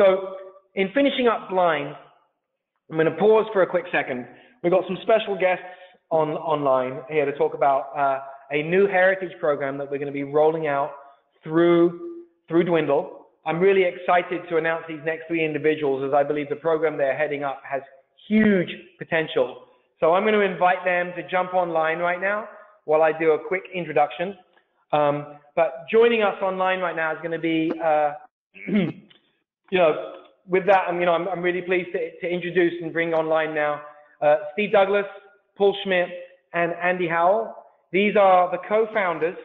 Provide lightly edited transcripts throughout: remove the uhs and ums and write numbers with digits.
So in finishing up Blind, I'm going to pause for a quick second. We've got some special guests online here to talk about a new heritage program that we're going to be rolling out through Dwindle. I'm really excited to announce these next three individuals, as I believe the program they're heading up has huge potential. So I'm going to invite them to jump online right now while I do a quick introduction. But joining us online right now is going to be, with that, I'm really pleased to introduce and bring online now Steve Douglas, Paul Schmidt, and Andy Howell. These are the co-founders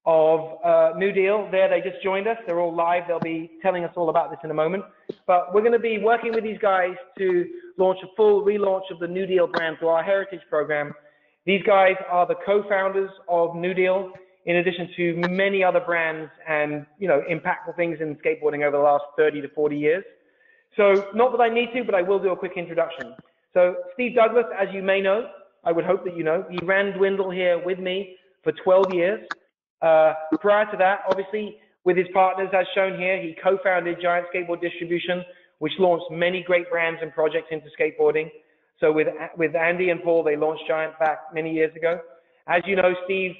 of New Deal. They just joined us. They're all live. They'll be telling us all about this in a moment. But we're going to be working with these guys to launch a full relaunch of the New Deal brand through our heritage program. These guys are the co-founders of New Deal, in addition to many other brands and impactful things in skateboarding over the last 30 to 40 years. So not that I need to, but I will do a quick introduction. So Steve Douglas, as you may know, I would hope that you know, he ran Dwindle here with me for 12 years. Prior to that, obviously, with his partners, as shown here, he co-founded Giant Skateboard Distribution, which launched many great brands and projects into skateboarding. So with Andy and Paul, they launched Giant back many years ago. As you know, Steve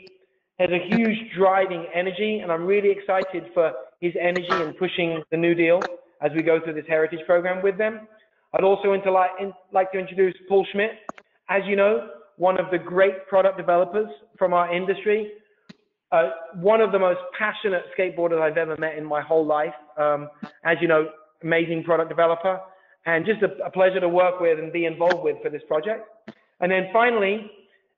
has a huge driving energy, and I'm really excited for his energy in pushing the New Deal as we go through this heritage program with them. I'd also like to introduce Paul Schmidt. As you know, one of the great product developers from our industry, one of the most passionate skateboarders I've ever met in my whole life. As you know, amazing product developer, and just a pleasure to work with and be involved with for this project. And then finally,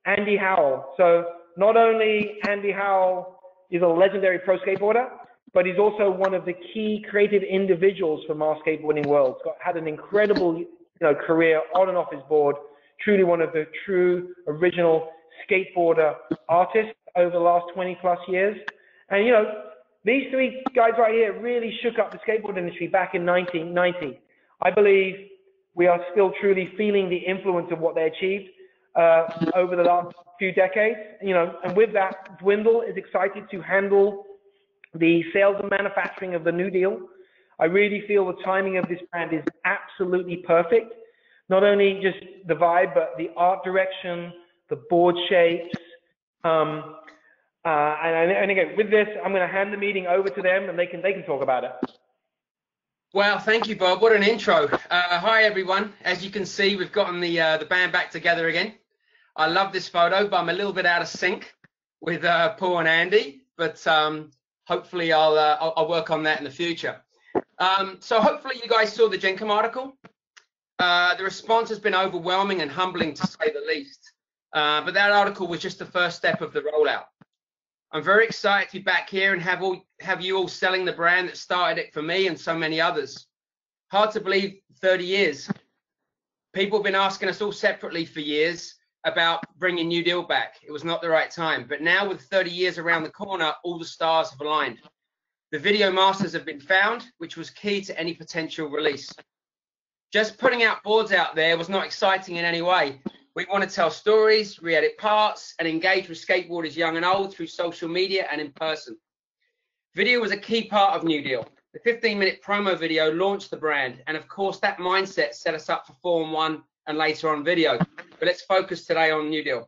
Andy Howell. So not only Andy Howell is a legendary pro skateboarder, but he's also one of the key creative individuals from our skateboarding world. Had an incredible career on and off his board, truly one of the true original skateboarder artists over the last 20 plus years. And these three guys right here really shook up the skateboard industry back in 1990. I believe we are still truly feeling the influence of what they achieved over the last few decades. And with that, Dwindle is excited to handle the sales and manufacturing of the New Deal. I really feel the timing of this brand is absolutely perfect. Not only just the vibe, but the art direction, the board shapes. And again, with this, I'm going to hand the meeting over to them, and they can talk about it. Wow, thank you, Bob. What an intro. Hi, everyone. As you can see, we've gotten the band back together again. I love this photo, but I'm a little bit out of sync with Paul and Andy. But hopefully, I'll work on that in the future. So hopefully, you guys saw the Jenkem article. The response has been overwhelming and humbling, to say the least. But that article was just the first step of the rollout. I'm very excited to be back here and have you all selling the brand that started it for me and so many others. Hard to believe, 30 years. People have been asking us all separately for years about bringing New Deal back. It was not the right time. But now, with 30 years around the corner, all the stars have aligned. The video masters have been found, which was key to any potential release. Just putting out boards out there was not exciting in any way. We want to tell stories, re-edit parts, and engage with skateboarders young and old through social media and in person. Video was a key part of New Deal. The 15-minute promo video launched the brand, and of course that mindset set us up for Form 1 and later on video. But let's focus today on New Deal.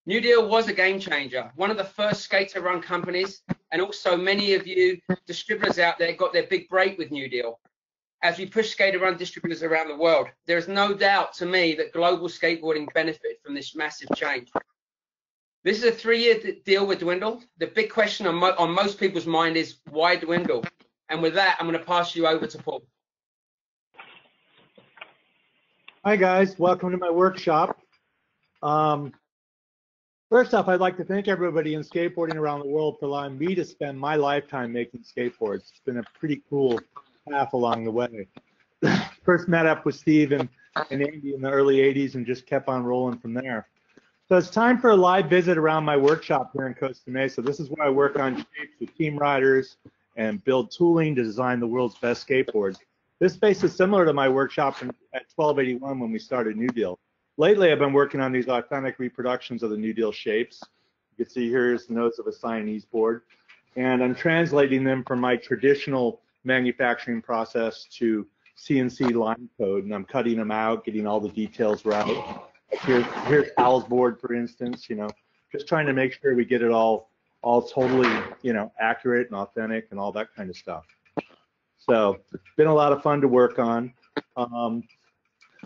New Deal was a game changer, one of the first skater-run companies, and also many of you distributors out there got their big break with New Deal. As we push skater-run distributors around the world, there is no doubt to me that global skateboarding benefited from this massive change. This is a 3-year deal with Dwindle. The big question on most people's mind is, why Dwindle? And with that, I'm going to pass you over to Paul. Hi, guys. Welcome to my workshop. First off, I'd like to thank everybody in skateboarding around the world for allowing me to spend my lifetime making skateboards. It's been a pretty cool path along the way. First met up with Steve and Andy in the early 80s and just kept on rolling from there. So it's time for a live visit around my workshop here in Costa Mesa. This is where I work on shapes with team riders and build tooling to design the world's best skateboards. This space is similar to my workshop at 1281 when we started New Deal. Lately, I've been working on these authentic reproductions of the New Deal shapes. You can see here is the nose of a Siamese board. And I'm translating them from my traditional manufacturing process to CNC line code, and I'm cutting them out, getting all the details right. Like here's Al's board, for instance, just trying to make sure we get it all totally, accurate and authentic and all that kind of stuff. So it's been a lot of fun to work on.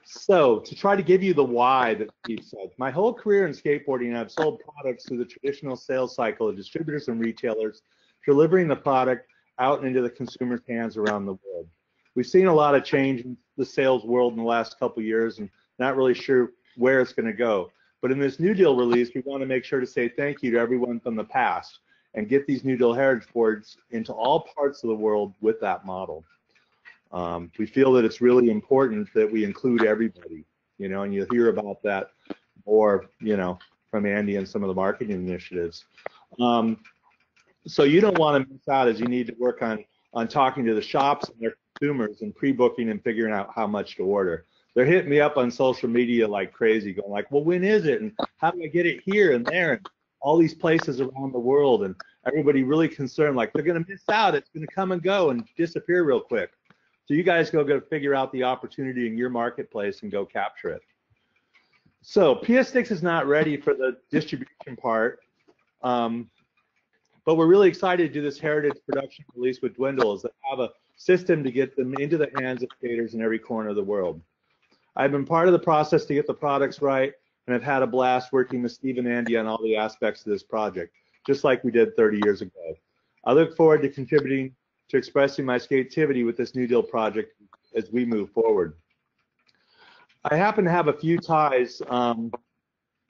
So to try to give you the why that Steve said, my whole career in skateboarding, I've sold products through the traditional sales cycle of distributors and retailers, delivering the product out into the consumer's hands around the world. We've seen a lot of change in the sales world in the last couple of years and not really sure where it's going to go. But in this New Deal release, we want to make sure to say thank you to everyone from the past and get these New Deal heritage boards into all parts of the world with that model. We feel that it's really important that we include everybody, and you'll hear about that more, from Andy and some of the marketing initiatives. So you don't want to miss out, as you need to work on talking to the shops and their consumers and pre-booking and figuring out how much to order. They're hitting me up on social media like crazy, going like, well, when is it? And how do I get it here and there? And all these places around the world, and everybody really concerned, like they're going to miss out. It's going to come and go and disappear real quick. So you guys go figure out the opportunity in your marketplace and go capture it. So PS6 is not ready for the distribution part, but we're really excited to do this heritage production release with Dwindle, is to have a system to get them into the hands of skaters in every corner of the world. I've been part of the process to get the products right, and I've had a blast working with Steve and Andy on all the aspects of this project, just like we did 30 years ago. I look forward to contributing to expressing my skativity with this New Deal project as we move forward. I happen to have a few ties to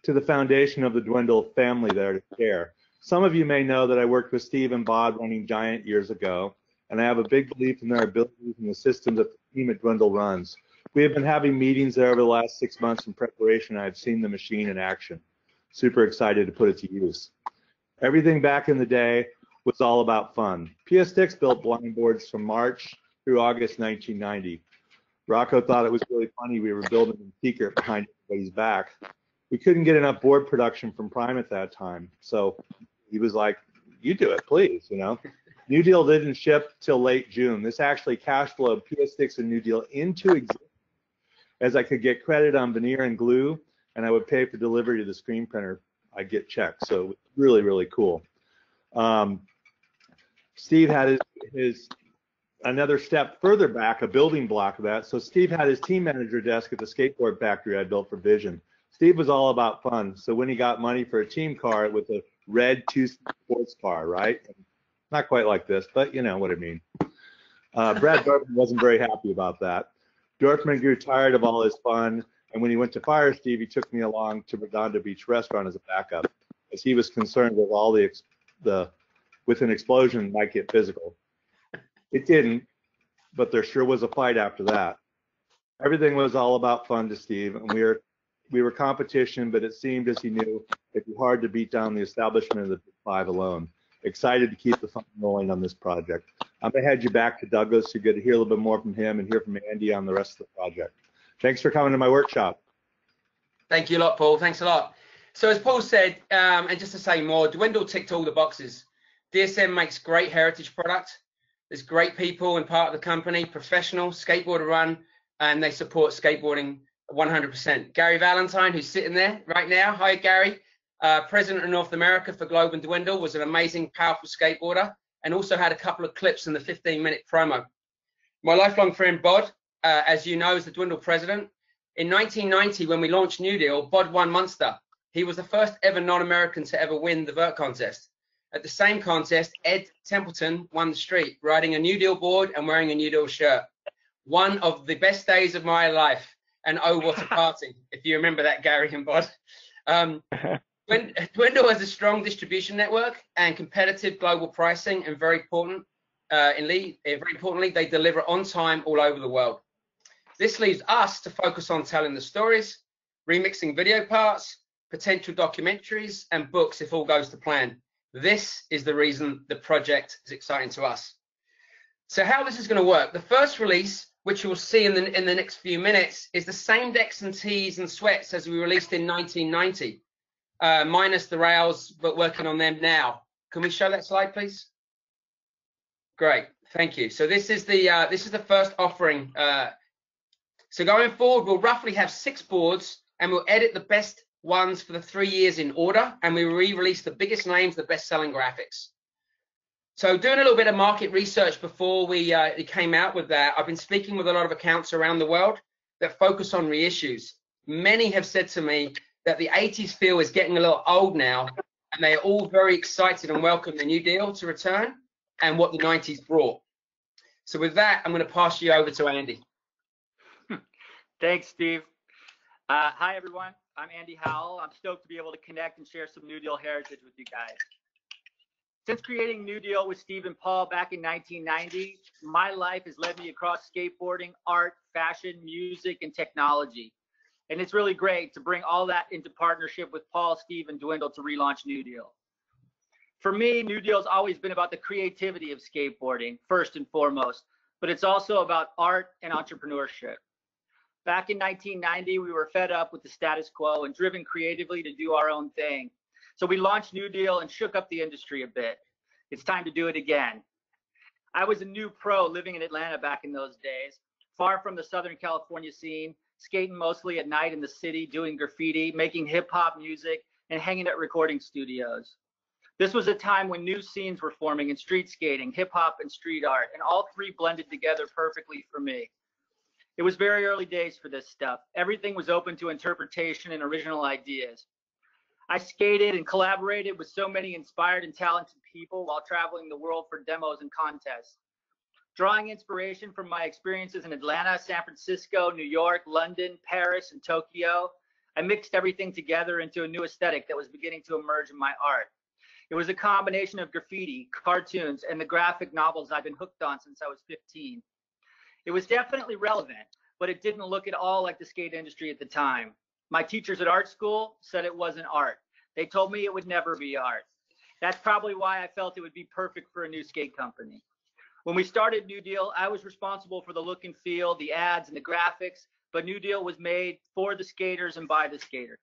the foundation of the Dwindle family there to share. Some of you may know that I worked with Steve and Bob running Giant years ago, and I have a big belief in their abilities and the systems that the team at Dwindle runs. We have been having meetings there over the last 6 months in preparation, and I've seen the machine in action. Super excited to put it to use. Everything back in the day was all about fun. PS6 built blind boards from March through August 1990. Rocco thought it was really funny we were building in secret behind everybody's back. We couldn't get enough board production from Prime at that time, so he was like, you do it, please, New Deal didn't ship till late June. This actually cash flowed PS6 and New Deal into existence, as I could get credit on veneer and glue, and I would pay for delivery to the screen printer. I'd get checks, so it was really, really cool. Steve had his another step further back, a building block of that. So Steve had his team manager desk at the skateboard factory I built for Vision. Steve was all about fun. So when he got money for a team car with a red 2-seat sports car, right? Not quite like this, but you know what I mean. Brad Dorfman wasn't very happy about that. Dorfman grew tired of all his fun, and when he went to fire Steve, he took me along to Redondo Beach Restaurant as a backup, as he was concerned with all with an explosion might get physical. It didn't, but there sure was a fight after that. Everything was all about fun to Steve, and we were competition, but it seemed, as he knew, it'd be hard to beat down the establishment of the Big Five alone. Excited to keep the fun rolling on this project. I'm gonna head you back to Douglas. You're going to hear a little bit more from him and hear from Andy on the rest of the project. Thanks for coming to my workshop. Thank you a lot, Paul. Thanks a lot. So as Paul said, and just to say more, Dwindle ticked all the boxes. DSM makes great heritage product. There's great people and part of the company, professional, skateboarder run, and they support skateboarding 100%. Gary Valentine, who's sitting there right now. Hi, Gary. President of North America for Globe and Dwindle, was an amazing, powerful skateboarder, and also had a couple of clips in the 15-minute promo. My lifelong friend, Bod, as you know, is the Dwindle president. In 1990, when we launched New Deal, Bod won Munster. He was the first ever non-American to ever win the vert contest. At the same contest, Ed Templeton won the street, riding a New Deal board and wearing a New Deal shirt. One of the best days of my life, and oh, what a party, if you remember that, Gary and Bod. Dwindle has a strong distribution network and competitive global pricing, and very importantly, they deliver on time all over the world. This leaves us to focus on telling the stories, remixing video parts, potential documentaries, and books if all goes to plan. This is the reason the project is exciting to us. So how this is going to work, the first release, which you'll see in the next few minutes, is the same decks and tees and sweats as we released in 1990, minus the rails, but working on them now. Can we show that slide, please? Great, Thank you. So this is the first offering. So going forward, we'll roughly have 6 boards, and we'll edit the best ones for the 3 years in order, and we re-release the biggest names, the best-selling graphics. So doing a little bit of market research before we came out with that, I've been speaking with a lot of accounts around the world that focus on reissues. Many have said to me that the 80s feel is getting a little old now, and they are all very excited and welcome the new deal to return and what the 90s brought. So with that, I'm going to pass you over to Andy. Thanks, Steve. Hi, everyone. I'm Andy Howell. I'm stoked to be able to connect and share some New Deal heritage with you guys. Since creating New Deal with Steve and Paul back in 1990, my life has led me across skateboarding, art, fashion, music, and technology. And it's really great to bring all that into partnership with Paul, Steve, and Dwindle to relaunch New Deal. For me, New Deal has always been about the creativity of skateboarding, first and foremost, but it's also about art and entrepreneurship. Back in 1990, we were fed up with the status quo and driven creatively to do our own thing. So we launched New Deal and shook up the industry a bit. It's time to do it again. I was a new pro living in Atlanta back in those days, far from the Southern California scene, skating mostly at night in the city, doing graffiti, making hip hop music, and hanging at recording studios. This was a time when new scenes were forming in street skating, hip hop, and street art, and all three blended together perfectly for me. It was very early days for this stuff. Everything was open to interpretation and original ideas. I skated and collaborated with so many inspired and talented people while traveling the world for demos and contests. Drawing inspiration from my experiences in Atlanta, San Francisco, New York, London, Paris, and Tokyo, I mixed everything together into a new aesthetic that was beginning to emerge in my art. It was a combination of graffiti, cartoons, and the graphic novels I've been hooked on since I was 15. It was definitely relevant, but it didn't look at all like the skate industry at the time. My teachers at art school said it wasn't art. They told me it would never be art. That's probably why I felt it would be perfect for a new skate company. When we started New Deal, I was responsible for the look and feel, the ads, and the graphics, but New Deal was made for the skaters and by the skaters.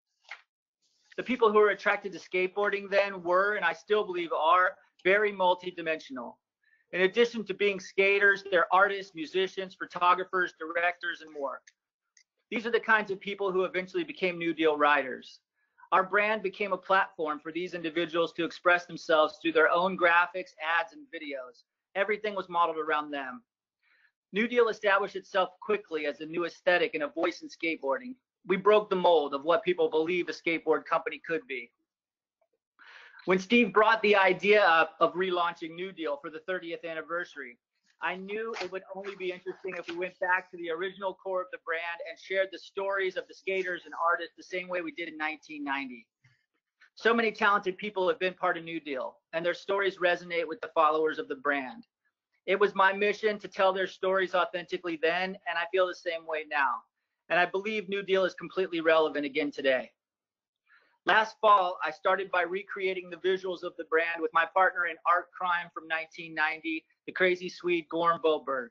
The people who were attracted to skateboarding then were, and I still believe are, very multidimensional. In addition to being skaters, they're artists, musicians, photographers, directors, and more. These are the kinds of people who eventually became New Deal riders. Our brand became a platform for these individuals to express themselves through their own graphics, ads, and videos. Everything was modeled around them. New Deal established itself quickly as a new aesthetic and a voice in skateboarding. We broke the mold of what people believe a skateboard company could be. When Steve brought the idea up of relaunching New Deal for the 30th anniversary, I knew it would only be interesting if we went back to the original core of the brand and shared the stories of the skaters and artists the same way we did in 1990. So many talented people have been part of New Deal, and their stories resonate with the followers of the brand. It was my mission to tell their stories authentically then, and I feel the same way now. And I believe New Deal is completely relevant again today. Last fall, I started by recreating the visuals of the brand with my partner in art crime from 1990, the crazy Swede Gorm Boberg,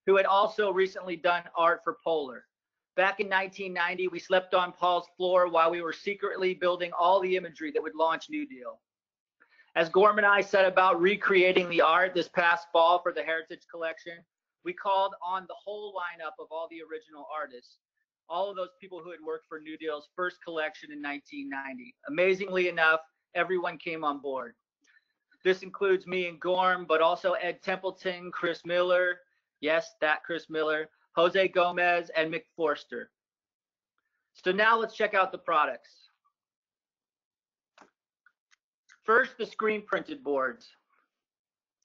who had also recently done art for Polar. Back in 1990, we slept on Paul's floor while we were secretly building all the imagery that would launch New Deal. As Gorm and I set about recreating the art this past fall for the Heritage Collection, we called on the whole lineup of all the original artists, all of those people who had worked for New Deal's first collection in 1990. Amazingly enough, everyone came on board. This includes me and Gorm, but also Ed Templeton, Chris Miller, yes, that Chris Miller, Jose Gomez, and Mick Forster. So now let's check out the products. First, the screen printed boards.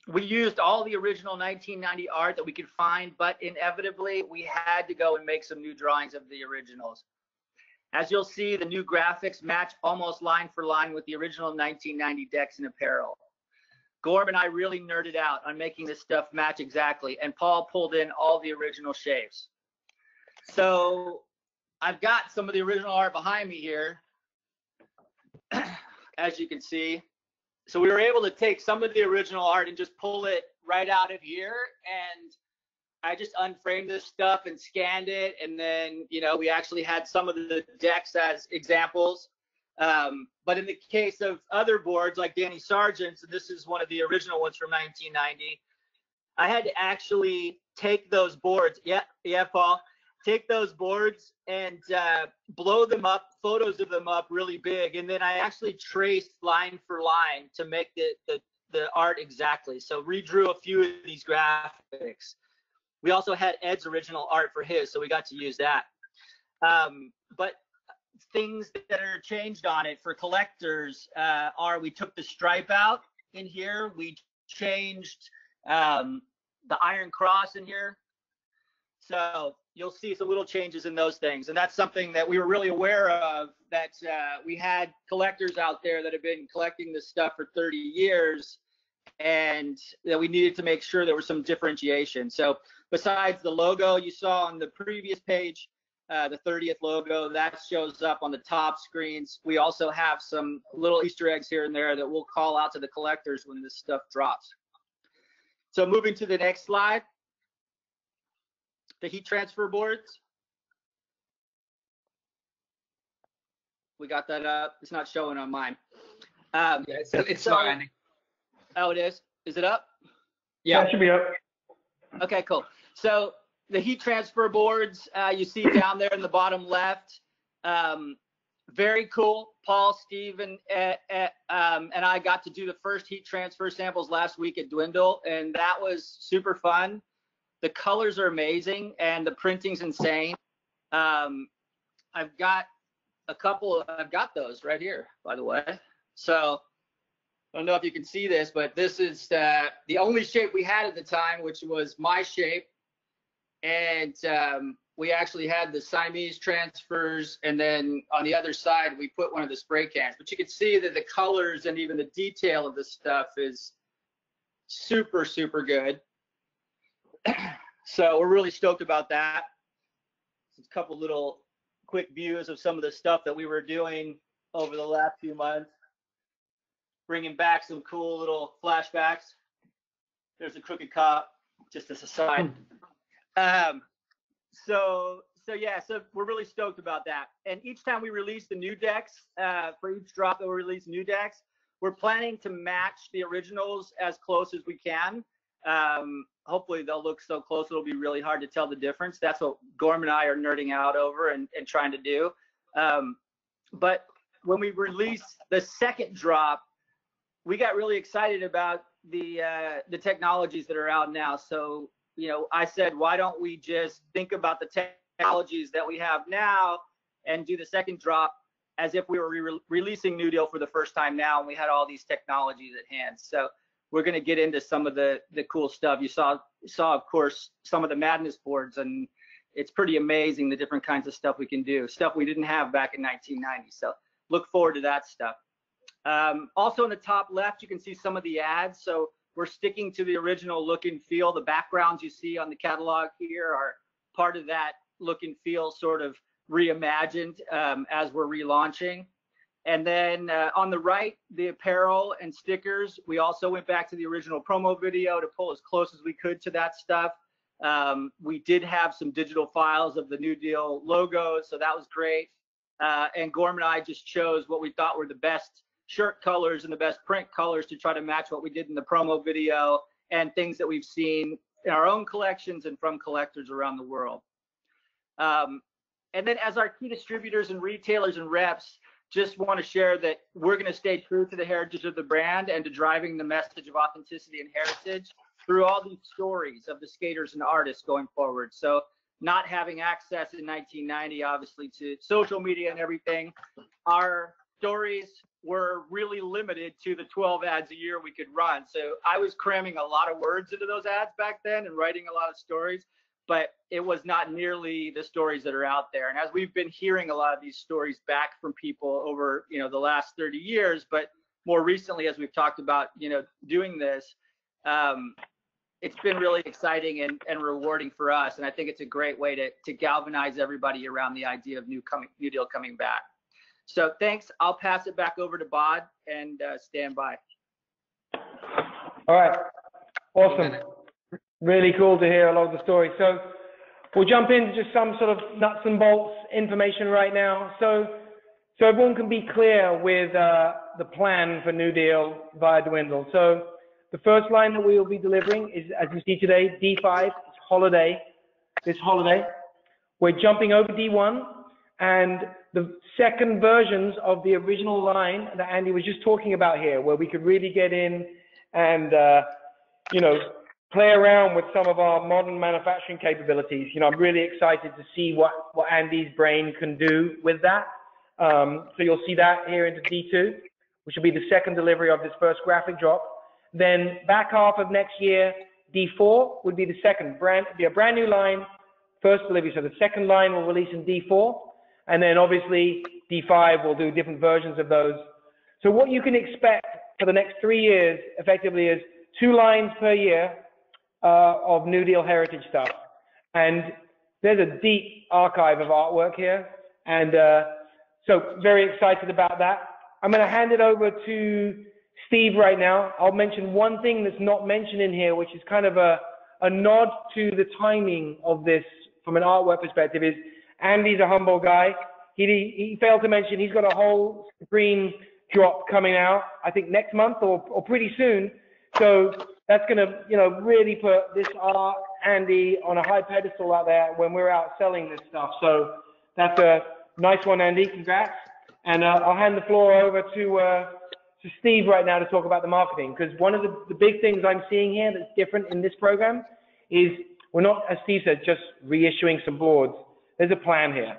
We used all the original 1990 art that we could find, but inevitably we had to go and make some new drawings of the originals. As you'll see, the new graphics match almost line for line with the original 1990 decks and apparel. Gorm and I really nerded out on making this stuff match exactly, and Paul pulled in all the original shapes. So I've got some of the original art behind me here, as you can see. So we were able to take some of the original art and just pull it right out of here, and I just unframed this stuff and scanned it, and then, you know, we actually had some of the decks as examples. But in the case of other boards like Danny Sargent's, and this is one of the original ones from 1990, I had to actually take those boards. Yeah, Paul. Take those boards and blow them up, photos of them up really big, and then I actually traced line for line to make the art exactly. So redrew a few of these graphics. We also had Ed's original art for his, so we got to use that. But things that are changed on it for collectors are we took the stripe out in here. We changed the iron cross in here. So you'll see some little changes in those things. And that's something that we were really aware of, that we had collectors out there that have been collecting this stuff for 30 years, and that we needed to make sure there was some differentiation. So besides the logo you saw on the previous page, the 30th logo, that shows up on the top screens. We also have some little Easter eggs here and there that we'll call out to the collectors when this stuff drops. So moving to the next slide, the heat transfer boards. We got that up. It's not showing on mine. Yeah, it's not, Andy. Oh, it is? Is it up? Yeah, it should be up. Okay, cool. So the heat transfer boards you see down there in the bottom left, very cool. Paul, Steve, and I got to do the first heat transfer samples last week at Dwindle, and that was super fun. The colors are amazing, and the printing's insane. I've got those right here, by the way. So I don't know if you can see this, but this is the only shape we had at the time, which was my shape. And we actually had the Siamese transfers, and then on the other side, we put one of the spray cans. But you can see that the colors and even the detail of the stuff is super, super good. So we're really stoked about that. Just a couple little quick views of some of the stuff that we were doing over the last few months, bringing back some cool little flashbacks. There's a crooked cop, just as a side. So we're really stoked about that. And each time we release the new decks, for each drop that we release new decks, we're planning to match the originals as close as we can. Hopefully they'll look so close it'll be really hard to tell the difference. That's what Gorm and I are nerding out over and trying to do. But when we release the second drop, we got really excited about the technologies that are out now. So, you know, I said, why don't we just think about the technologies that we have now and do the second drop as if we were releasing New Deal for the first time now, and we had all these technologies at hand. So we're going to get into some of the cool stuff. You saw, of course, some of the Madness boards, and it's pretty amazing the different kinds of stuff we can do, stuff we didn't have back in 1990. So look forward to that stuff. Also in the top left, you can see some of the ads. So we're sticking to the original look and feel. The backgrounds you see on the catalog here are part of that look and feel, sort of reimagined as we're relaunching. And then on the right, the apparel and stickers. We also went back to the original promo video to pull as close as we could to that stuff. We did have some digital files of the New Deal logos, so that was great. And Gorm and I just chose what we thought were the best shirt colors and the best print colors to try to match what we did in the promo video and things that we've seen in our own collections and from collectors around the world. And then as our key distributors and retailers and reps, just want to share that we're going to stay true to the heritage of the brand and to driving the message of authenticity and heritage through all these stories of the skaters and artists going forward. So not having access in 1990, obviously, to social media and everything, our stories were really limited to the 12 ads a year we could run. So I was cramming a lot of words into those ads back then and writing a lot of stories, but it was not nearly the stories that are out there. And as we've been hearing a lot of these stories back from people over, you know, the last 30 years, but more recently, as we've talked about, you know, doing this, it's been really exciting and rewarding for us. And I think it's a great way to galvanize everybody around the idea of New Deal coming back. So thanks. I'll pass it back over to Bod and stand by. All right. Awesome. Really cool to hear a lot of the story. So we'll jump into just some sort of nuts and bolts information right now. So everyone can be clear with the plan for New Deal via Dwindle. So The first line that we will be delivering is, as you see today, D5, it's holiday, this holiday. We're jumping over D1, and the second versions of the original line that Andy was just talking about here, where we could really get in and, you know, play around with some of our modern manufacturing capabilities. You know, I'm really excited to see what Andy's brain can do with that. So you'll see that here into D2, which will be the second delivery of this first graphic drop. Then back half of next year, D4 would be the second, be a brand new line, first delivery. So the second line will release in D4, and then obviously D5 will do different versions of those. So what you can expect for the next 3 years effectively is 2 lines per year of New Deal heritage stuff. And there's a deep archive of artwork here. And so very excited about that. I'm going to hand it over to Steve right now. I'll mention one thing that's not mentioned in here, which is kind of a nod to the timing of this from an artwork perspective, is Andy's a humble guy. He failed to mention he's got a whole screen drop coming out, I think next month or pretty soon. So that's going to, you know, really put this art, Andy, on a high pedestal out there when we're out selling this stuff. So that's a nice one, Andy. Congrats. And I'll hand the floor over to Steve right now to talk about the marketing, because one of the big things I'm seeing here that's different in this program is we're not, as Steve said, just reissuing some boards. There's a plan here.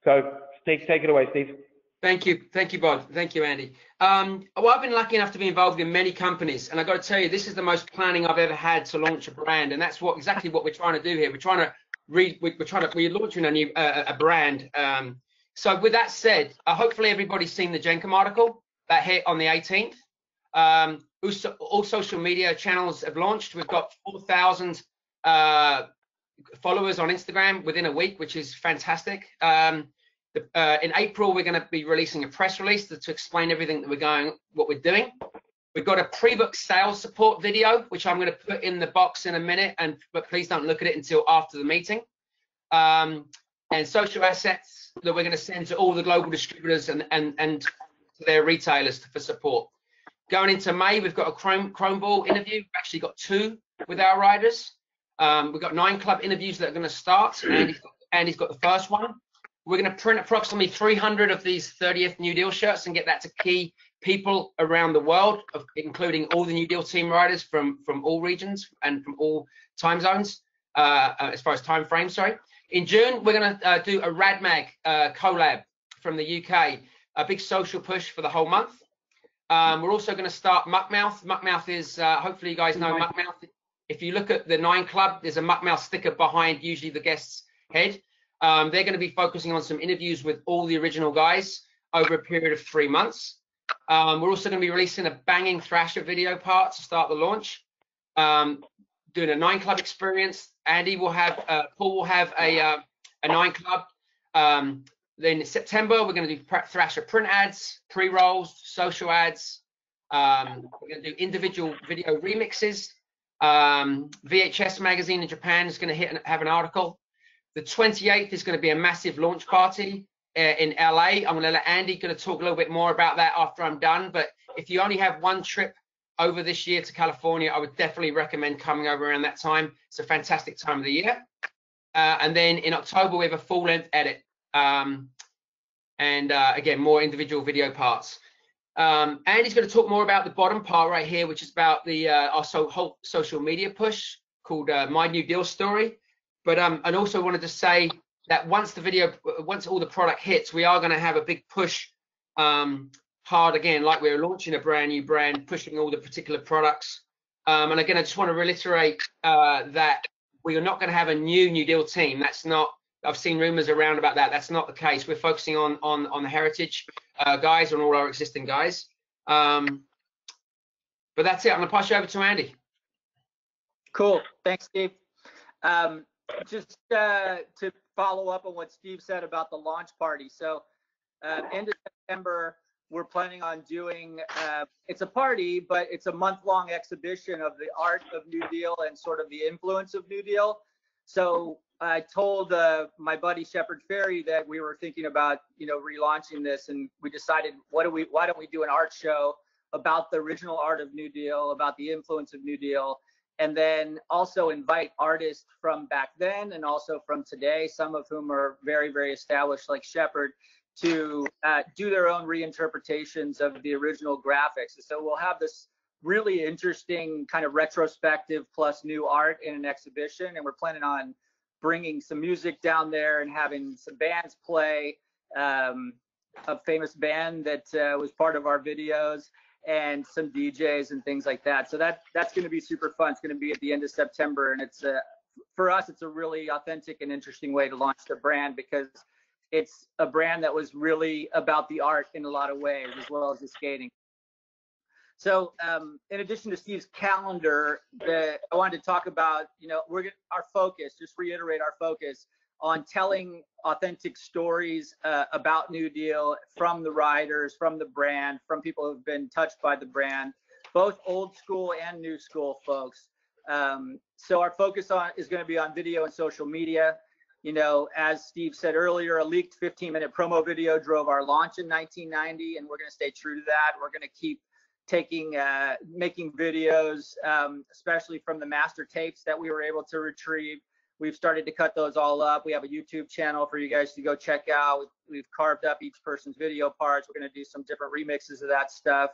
So take it away, Steve. Thank you, Bob. Thank you, Andy. Well, I've been lucky enough to be involved in many companies, and I've got to tell you, this is the most planning I've ever had to launch a brand, and that's exactly what we're trying to do here. We're launching a new brand. So with that said, hopefully everybody's seen the Jenkem article that hit on the 18th. All social media channels have launched. We've got 4,000 followers on Instagram within a week, which is fantastic. In April, we're going to be releasing a press release to explain everything that what we're doing. We've got a pre-book sales support video, which I'm going to put in the box in a minute, but please don't look at it until after the meeting. And social assets that we're going to send to all the global distributors and to their retailers for support. Going into May, we've got a Chrome Ball interview. We've actually got 2 with our riders. We've got 9 club interviews that are going to start. Andy's got the first one. We're going to print approximately 300 of these 30th New Deal shirts and get that to key people around the world, including all the New Deal team riders from all regions and from all time zones, as far as time frames, sorry. In June, we're going to do a RadMag collab from the UK, a big social push for the whole month. We're also going to start Muckmouth. Muckmouth is, hopefully you guys know Muckmouth. If you look at the 9 Club, there's a Muckmouth sticker behind usually the guest's head. They're going to be focusing on some interviews with all the original guys over a period of 3 months. We're also going to be releasing a banging Thrasher video part to start the launch. Doing a 9 Club experience. Andy will have, Paul will have a 9 Club. Then in September, we're going to do Thrasher print ads, pre-rolls, social ads. We're going to do individual video remixes. VHS magazine in Japan is going to have an article. The 28th is going to be a massive launch party in LA. I'm going to let Andy talk a little bit more about that after I'm done. But if you only have one trip over this year to California, I would definitely recommend coming over around that time. It's a fantastic time of the year. And then in October, we have a full-length edit. Again, more individual video parts. Andy's going to talk more about the bottom part right here, which is about the our whole social media push called My New Deal Story. But and also wanted to say that once all the product hits, we are going to have a big push hard again, like we're launching a brand new brand, pushing all the particular products. And again, I just want to reiterate that we are not going to have a New Deal team. That's not. I've seen rumors around about that. That's not the case. We're focusing on the heritage guys, on all our existing guys. But that's it. I'm going to pass you over to Andy. Cool. Thanks, Steve. Just to follow up on what Steve said about the launch party. So end of September, we're planning on doing, it's a party, but it's a month-long exhibition of the art of New Deal and sort of the influence of New Deal. So I told my buddy Shepard Ferry that we were thinking about, relaunching this, and we decided, why don't we do an art show about the original art of New Deal, about the influence of New Deal, and then also invite artists from back then and also from today, some of whom are very, very established, like Shepard, to do their own reinterpretations of the original graphics. And so we'll have this really interesting kind of retrospective plus new art in an exhibition, and we're planning on bringing some music down there and having some bands play, a famous band that was part of our videos, and some DJs and things like that. So that's going to be super fun. It's going to be at the end of September, and it's for us, it's a really authentic and interesting way to launch the brand, because it's a brand that was really about the art in a lot of ways, as well as the skating. So in addition to Steve's calendar, I wanted to talk about, our focus, just reiterate our focus on telling authentic stories about New Deal from the riders, from the brand, from people who've been touched by the brand, both old school and new school folks. So our focus is going to be on video and social media. As Steve said earlier, a leaked 15-minute promo video drove our launch in 1990, and we're going to stay true to that. We're going to keep making videos, especially from the master tapes that we were able to retrieve. We've started to cut those all up. We have a YouTube channel for you guys to go check out. We've carved up each person's video parts. We're going to do some different remixes of that stuff.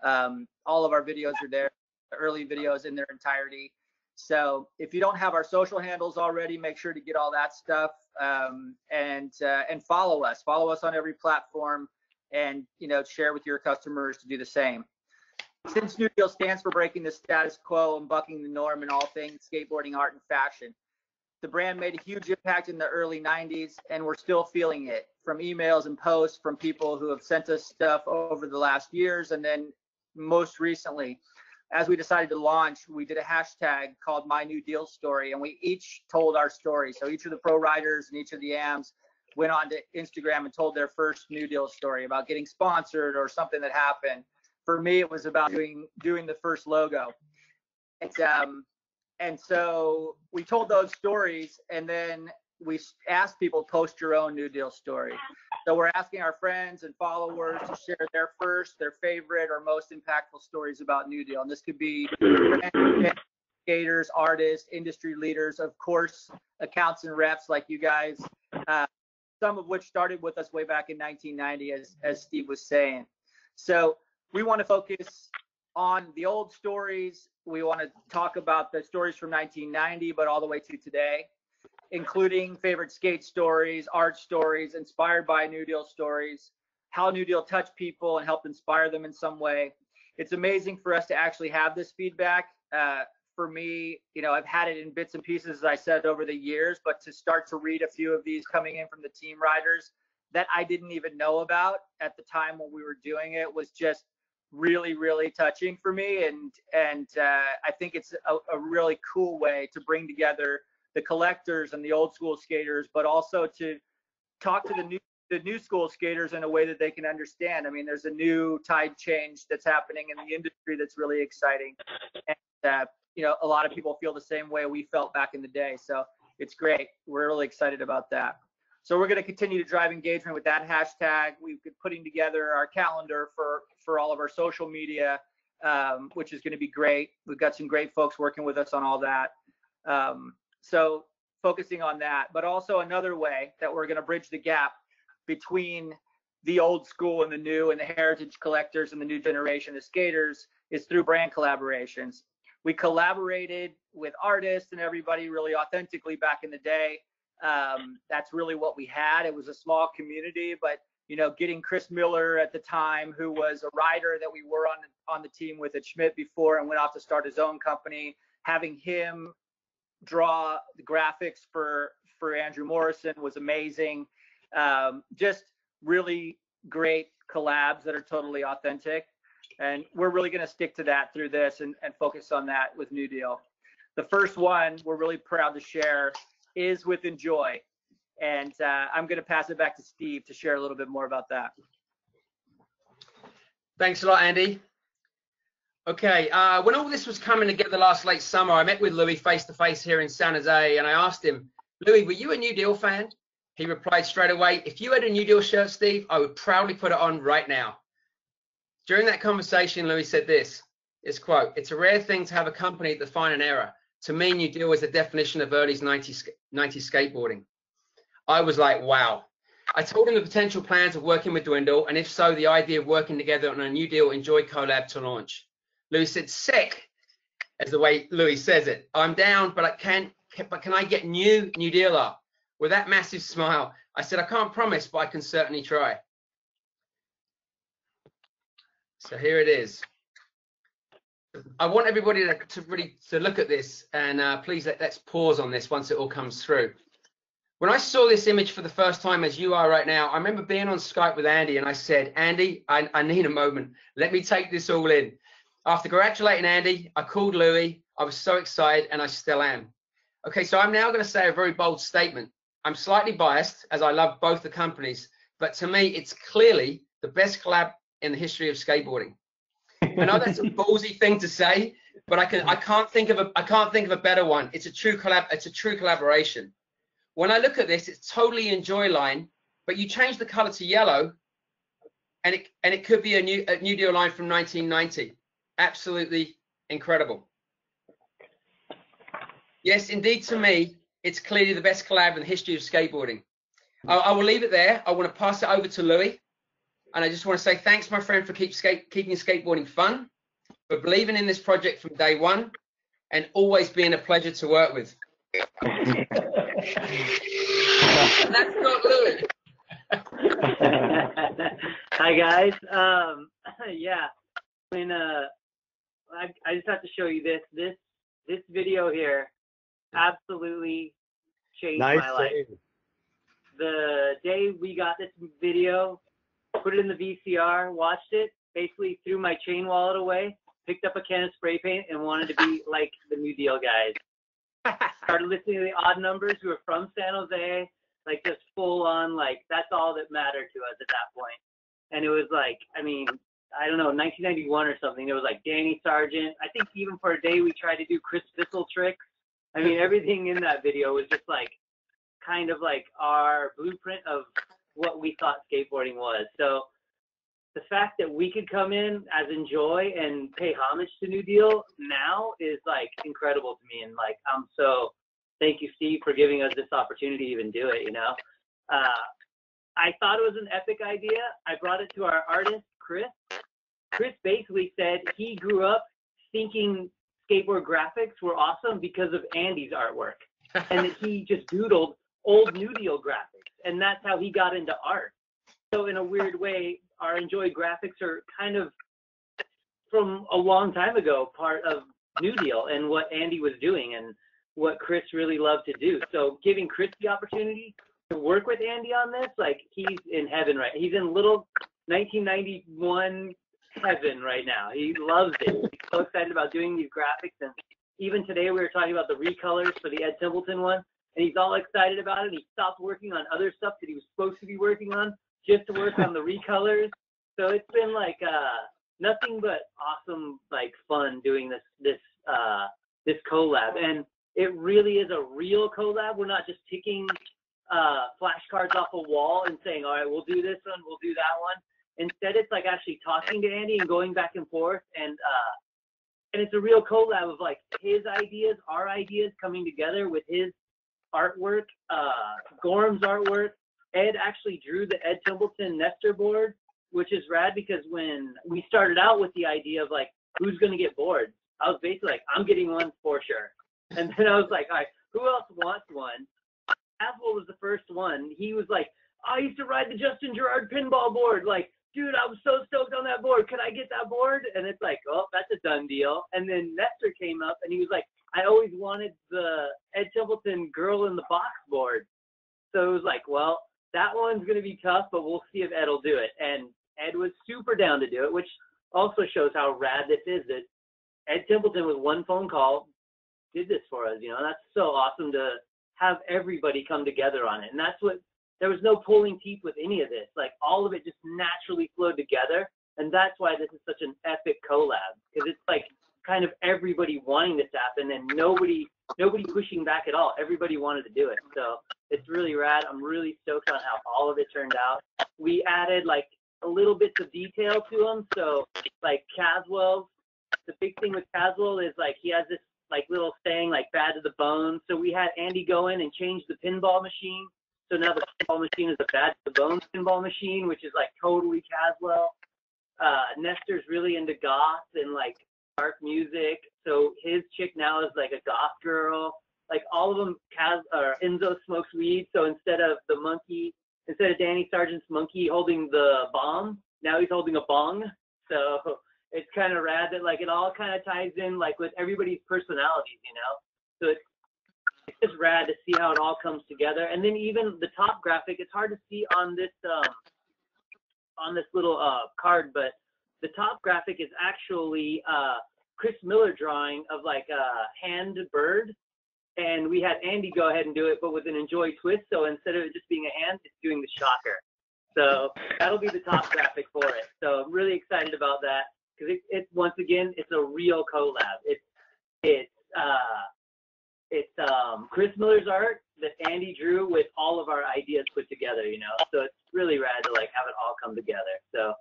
All of our videos are there, the early videos in their entirety. So if you don't have our social handles already, make sure to get all that stuff, and follow us. Follow us on every platform, and share with your customers to do the same. Since New Deal stands for breaking the status quo and bucking the norm in all things skateboarding, art, and fashion, the brand made a huge impact in the early 90s, and we're still feeling it from emails and posts from people who have sent us stuff over the last years. And then most recently, as we decided to launch, we did a hashtag called My New Deal Story, and we each told our story. So each of the pro riders and each of the AMs went on to Instagram and told their first New Deal story about getting sponsored or something that happened. For me, it was about doing the first logo. And so we told those stories, and then we asked people to post your own New Deal story. So we're asking our friends and followers to share their favorite, or most impactful stories about New Deal. And this could be skaters, artists, industry leaders, of course, accounts and reps like you guys, some of which started with us way back in 1990, as Steve was saying. So we want to focus on the old stories. We want to talk about the stories from 1990, but all the way to today, including favorite skate stories, art stories, inspired by New Deal stories, how New Deal touched people and helped inspire them in some way. It's amazing for us to actually have this feedback. For me, I've had it in bits and pieces, as I said, over the years, but to start to read a few of these coming in from the team riders that I didn't even know about at the time when we were doing it was just really, really touching for me. And I think it's a really cool way to bring together the collectors and the old school skaters, but also to talk to the new school skaters in a way that they can understand. I mean, there's a new tide change that's happening in the industry that's really exciting. And, a lot of people feel the same way we felt back in the day. So it's great. We're really excited about that. So we're going to continue to drive engagement with that hashtag. We've been putting together our calendar for all of our social media, which is going to be great. We've got some great folks working with us on all that. So focusing on that, but also another way that we're going to bridge the gap between the old school and the new, and the heritage collectors and the new generation of skaters, is through brand collaborations. We collaborated with artists and everybody really authentically back in the day. That's really what we had. It was a small community, but getting Chris Miller at the time, who was a rider that we were on the team with at Schmidt before and went off to start his own company, having him draw the graphics for Andrew Morrison was amazing. Just really great collabs that are totally authentic. And we're really going to stick to that through this and focus on that with New Deal. The first one we're really proud to share is with Enjoy. And I'm going to pass it back to Steve to share a little bit more about that. Thanks a lot, Andy. Okay, when all this was coming together last late summer, I met with Louis face-to-face here in San Jose, and I asked him, Louis, were you a New Deal fan? He replied straight away, if you had a New Deal shirt, Steve, I would proudly put it on right now. During that conversation, Louis said this, his quote, "It's a rare thing to have a company define an era. To me, New Deal was the definition of early 90s skateboarding." I was like, wow. I told him the potential plans of working with Dwindle, and if so, the idea of working together on a New Deal Enjoy collab to launch. Louis said, "Sick," as the way Louis says it. "I'm down, but can I get New Deal up?" With that massive smile, I said, "I can't promise, but I can certainly try." So here it is. I want everybody to really look at this, and please let's pause on this once it all comes through. When I saw this image for the first time, as you are right now, I remember being on Skype with Andy, and I said, "Andy, I need a moment. Let me take this all in." After congratulating Andy, I called Louis. I was so excited, and I still am. Okay, so I'm now going to say a very bold statement. I'm slightly biased, as I love both the companies, but to me, it's clearly the best collab in the history of skateboarding. I know that's a ballsy thing to say, but I can't think of a better one. It's a true collaboration. When I look at this, it's totally Enjoy line, but you change the color to yellow, and it could be a New Deal line from 1990. Absolutely incredible. Yes, indeed, to me, it's clearly the best collab in the history of skateboarding. I will leave it there. I want to pass it over to Louis. And I just want to say thanks, my friend, for keeping skateboarding fun, for believing in this project from day one, and always being a pleasure to work with. And that's not Louis. Hi, guys. Yeah, I mean, I just have to show you this video here. Absolutely changed my life. The day we got this video, put it in the VCR, watched it, basically threw my chain wallet away, picked up a can of spray paint, and wanted to be like the New Deal guys. Started listening to the Odd Numbers, who are from San Jose, like just full on, like that's all that mattered to us at that point. And it was like, I mean, I don't know, 1991 or something. There was like Danny Sargent. I think even for a day we tried to do Chris Bissell tricks. I mean, everything in that video was just like kind of like our blueprint of what we thought skateboarding was. So the fact that we could come in as Enjoy and pay homage to New Deal now is like incredible to me. And like, I'm so, thank you, Steve, for giving us this opportunity to even do it, you know? I thought it was an epic idea. I brought it to our artist, Chris. Chris basically said he grew up thinking skateboard graphics were awesome because of Andy's artwork, and that he just doodled old New Deal graphics, and that's how he got into art. So in a weird way, our Enjoy graphics are kind of from a long time ago part of New Deal and what Andy was doing and what Chris really loved to do. So giving Chris the opportunity to work with Andy on this, like he's in heaven, right? He's in little 1991 heaven right now. He loves it. He's so excited about doing these graphics. And even today we were talking about the recolors for the Ed Templeton one, and he's all excited about it. He stopped working on other stuff that he was supposed to be working on just to work on the recolors. So it's been like nothing but awesome, like fun doing this collab. And it really is a real collab. We're not just picking flashcards off a wall and saying, all right, we'll do this one, we'll do that one. Instead, it's like actually talking to Andy and going back and forth, and it's a real collab of like his ideas, our ideas coming together with his artwork, Gorham's artwork. Ed actually drew the Ed Templeton Nestor board, which is rad because when we started out with the idea of like who's going to get boards, I was basically like, I'm getting one for sure. And then I was like, all right, who else wants one? Aswell was the first one. He was like, I used to ride the Justin Gerard pinball board. Like, dude, I was so stoked on that board. Could I get that board? And it's like, oh, that's a done deal. And then Nestor came up and he was like, I always wanted the Ed Templeton Girl in the Box board. So it was like, well, that one's going to be tough, but we'll see if Ed will do it. And Ed was super down to do it, which also shows how rad this is, that Ed Templeton with one phone call did this for us, you know. That's so awesome to have everybody come together on it. And that's what, there was no pulling teeth with any of this. Like all of it just naturally flowed together. And that's why this is such an epic collab, because it's like kind of everybody wanting this to happen and nobody pushing back at all. Everybody wanted to do it. So it's really rad. I'm really stoked on how all of it turned out. We added like a little bits of detail to them. So like Caswell, the big thing with Caswell is like he has this like little saying like bad to the bone. So we had Andy go in and change the pinball machine. So now the pinball machine is a bad to the bone pinball machine, which is like totally Caswell. Nestor's really into goth and like dark music. So his chick now is like a goth girl. Like all of them, Enzo smokes weed. So instead of Danny Sargent's monkey holding the bomb, now he's holding a bong. So it's kind of rad that like it all kind of ties in like with everybody's personalities, you know? So it's just rad to see how it all comes together. And then even the top graphic, it's hard to see on this little card, but the top graphic is actually Chris Miller drawing of like a hand bird. And we had Andy go ahead and do it, but with an Enjoy twist. So instead of it just being a hand, it's doing the shocker. So that'll be the top graphic for it. So I'm really excited about that because it's once again, it's a real collab. It's Chris Miller's art that Andy drew with all of our ideas put together, you know. So it's really rad to like have it all come together. So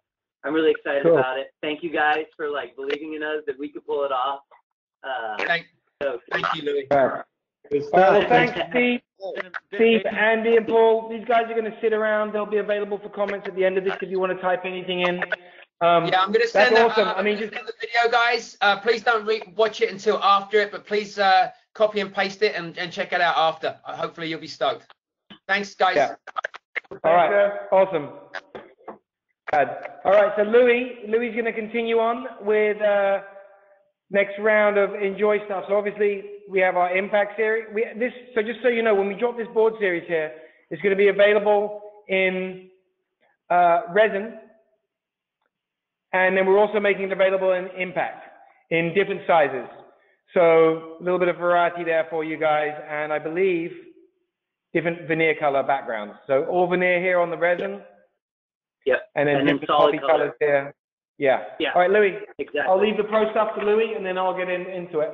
I'm really excited about it. Thank you guys for like believing in us that we could pull it off. Thank you, Louis. Well, thanks, Steve, Andy, and Paul. These guys are going to sit around. They'll be available for comments at the end of this if you want to type anything in. Yeah, I'm going to send that's that, awesome. just the video, guys. Please don't watch it until after it, but please copy and paste it and check it out after. Hopefully, you'll be stoked. Thanks, guys. Yeah. All right. Awesome. All right. So Louis is going to continue on with next round of Enjoy stuff. So obviously we have our Impact series. So just so you know, when we drop this board series here, it's going to be available in resin, and then we're also making it available in Impact in different sizes. So a little bit of variety there for you guys, and I believe different veneer color backgrounds. So all veneer here on the resin. Yep. And then different poly colors here. Yeah. All right, Louis. Exactly. I'll leave the pro stuff to Louis, and then I'll get into it.